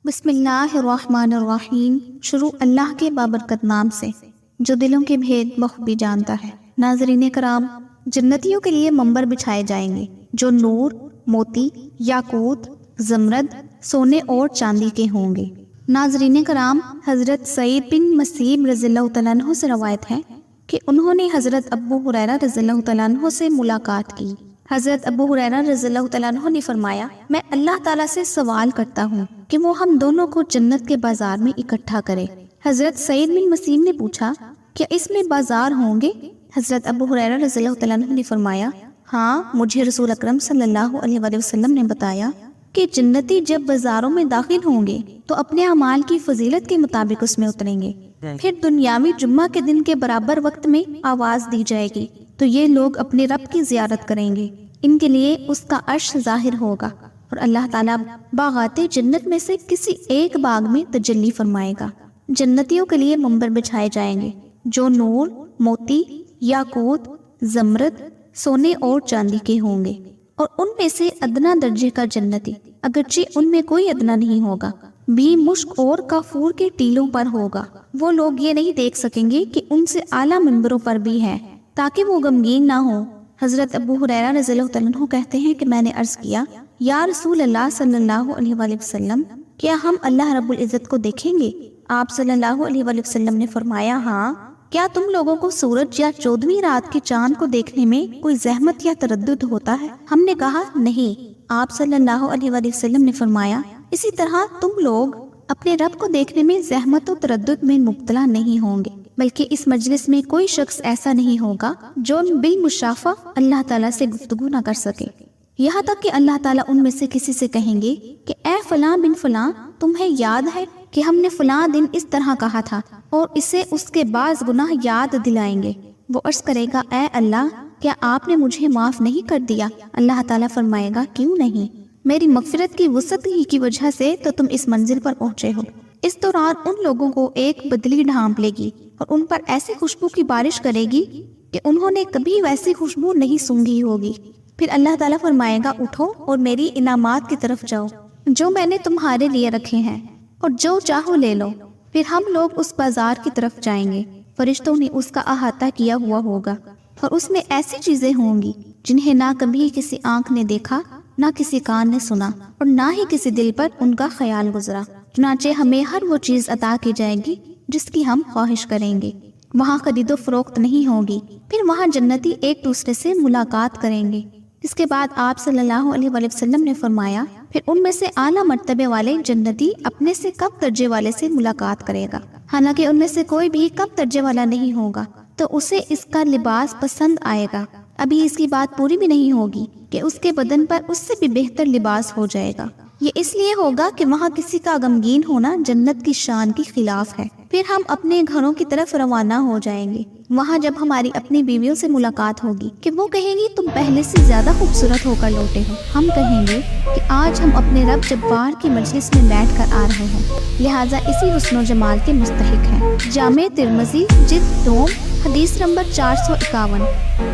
بسم اللہ الرحمن الرحیم۔ شروع اللہ کے بابرکت نام سے جو دلوں کے بھید بخوبی جانتا ہے۔ ناظرین کرام، جنتیوں کے لیے منبر بچھائے جائیں گے جو نور، موتی، یاقوت، زمرد، سونے اور چاندی کے ہوں گے۔ ناظرین کرام، حضرت سعید بن مسیب رضی اللہ تعالیٰ عنہ سے روایت ہے کہ انہوں نے حضرت ابو ہریرہ رضی اللہ تعالیٰ عنہ سے ملاقات کی۔ حضرت ابو ہریرہ رضی اللہ تعالیٰ عنہ نے فرمایا، میں اللہ تعالیٰ سے سوال کرتا ہوں کہ وہ ہم دونوں کو جنت کے بازار میں اکٹھا کرے۔ حضرت سعید بن مسیم نے پوچھا، کیا اس میں بازار ہوں گے؟ حضرت ابو ہریرہ رضی اللہ تعالیٰ عنہ نے فرمایا، ہاں، مجھے رسول اکرم صلی اللہ علیہ وآلہ وسلم نے بتایا کہ جنتی جب بازاروں میں داخل ہوں گے تو اپنے اعمال کی فضیلت کے مطابق اس میں اتریں گے۔ پھر دنیاوی جمعہ کے دن کے برابر وقت میں آواز دی جائے گی تو یہ لوگ اپنے رب کی زیارت کریں گے، ان کے لیے اس کا عرش ظاہر ہوگا اور اللہ تعالیٰ باغات جنت میں سے کسی ایک باغ میں تجلی فرمائے گا۔ جنتیوں کے لیے منبر بچھائے جائیں گے جو نور، موتی، یاقوت، زمرد، سونے اور چاندی کے ہوں گے، اور ان میں سے ادنا درجے کا جنتی، اگرچہ ان میں کوئی ادنا نہیں ہوگا، بھی مشک اور کافور کے ٹیلوں پر ہوگا۔ وہ لوگ یہ نہیں دیکھ سکیں گے کہ ان سے اعلیٰ منبروں پر بھی ہے تاکہ وہ غمگین نہ ہوں۔ حضرت ابو ہریرہ رضی اللہ تعالیٰ عنہ کہتے ہیں کہ میں نے عرض کیا، یا رسول اللہ صلی اللہ علیہ وآلہ وسلم، کیا ہم اللہ رب العزت کو دیکھیں گے؟ آپ صلی اللہ علیہ وآلہ وسلم نے فرمایا، ہاں۔ کیا تم لوگوں کو سورج یا 14ویں رات کے چاند کو دیکھنے میں کوئی زحمت یا تردد ہوتا ہے؟ ہم نے کہا، نہیں۔ آپ صلی اللہ علیہ وآلہ وسلم نے فرمایا، اسی طرح تم لوگ اپنے رب کو دیکھنے میں زحمت و تردد میں مبتلا نہیں ہوں گے، بلکہ اس مجلس میں کوئی شخص ایسا نہیں ہوگا جو بالمشافہ اللہ تعالیٰ سے گفتگو نہ کر سکے، یہاں تک کہ اللہ تعالیٰ ان میں سے کسی سے کہیں گے کہ اے فلاں بن فلاں، تمہیں یاد ہے کہ ہم نے فلاں دن اس طرح کہا تھا، اور اسے اس کے بعض گناہ یاد دلائیں گے۔ وہ عرض کرے گا، اے اللہ، کیا آپ نے مجھے معاف نہیں کر دیا؟ اللہ تعالیٰ فرمائے گا، کیوں نہیں، میری مغفرت کی وسعت ہی کی وجہ سے تو تم اس منزل پر پہنچے ہو۔ اس دوران ان لوگوں کو ایک بدلی ڈھانپ لے گی اور ان پر ایسی خوشبو کی بارش کرے گی کہ انہوں نے کبھی ویسی خوشبو نہیں سونگھی ہوگی۔ پھر اللہ تعالیٰ فرمائے گا، اٹھو اور میری انعامات کی طرف جاؤ جو میں نے تمہارے لیے رکھے ہیں، اور جو چاہو لے لو۔ پھر ہم لوگ اس بازار کی طرف جائیں گے، فرشتوں نے اس کا احاطہ کیا ہوا ہوگا، اور اس میں ایسی چیزیں ہوں گی جنہیں نہ کبھی کسی آنکھ نے دیکھا، نہ کسی کان نے سنا، اور نہ ہی کسی دل پر ان کا خیال گزرا۔ چنانچہ ہمیں ہر وہ چیز عطا کی جائے گی جس کی ہم خواہش کریں گے۔ وہاں خرید و فروخت نہیں ہوگی۔ پھر وہاں جنتی ایک دوسرے سے ملاقات کریں گے۔ اس کے بعد آپ صلی اللہ علیہ وآلہ وسلم نے فرمایا، پھر ان میں سے اعلیٰ مرتبے والے جنتی اپنے سے کم درجے والے سے ملاقات کرے گا، حالانکہ ان میں سے کوئی بھی کم درجے والا نہیں ہوگا، تو اسے اس کا لباس پسند آئے گا۔ ابھی اس کی بات پوری بھی نہیں ہوگی کہ اس کے بدن پر اس سے بھی بہتر لباس ہو جائے گا۔ یہ اس لیے ہوگا کہ وہاں کسی کا غمگین ہونا جنت کی شان کی خلاف ہے۔ پھر ہم اپنے گھروں کی طرف روانہ ہو جائیں گے۔ وہاں جب ہماری اپنی بیویوں سے ملاقات ہوگی کہ وہ کہیں گی، تم پہلے سے زیادہ خوبصورت ہو کر لوٹے ہو، ہم کہیں گے کہ آج ہم اپنے رب جبار کی مجلس میں بیٹھ کر آ رہے ہیں، لہٰذا اسی حسن و جمال کے مستحق ہیں۔ جامع ترمذی جلد دوم، حدیث نمبر 451۔